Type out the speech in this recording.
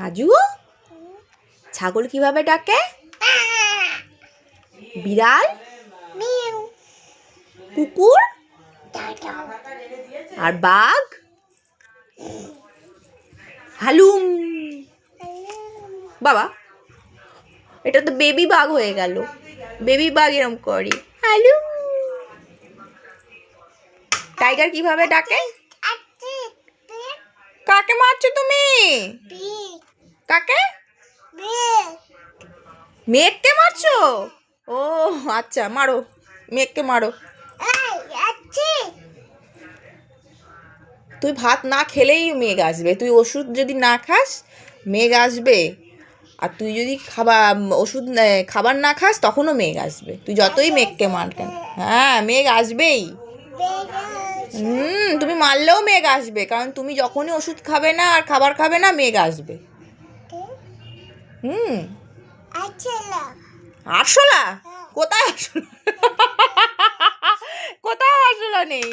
কাজু ছাগল কিভাবে ডাকে? বিড়াল, কুকুর আর বাঘ হালুম। বাবা, এটা তো বেবি বাঘ হয়ে গেল। বেবি বাঘ এরম করে হালুম। টাইগার কিভাবে ডাকে? কাকে মারছো তুমি? কাকে? মেঘকে মারছো? ও আচ্ছা, মারো, মেঘকে মারো। তুই ভাত না খেলেই মেঘ আসবে। তুই ওষুধ যদি না খাস মেঘ আসবে, আর তুই যদি খাবার না খাস তখনও মেঘ আসবে। তুই যতই মেঘকে মার কেন, হ্যাঁ মেঘ আসবেই। তুমি মারলেও মেঘ আসবে, কারণ তুমি যখনই ওষুধ খাবে না আর খাবার খাবে না মেঘ আসবে। আরশোলা? কোথায় আরশোলা? কোথাও আরশোলা নেই।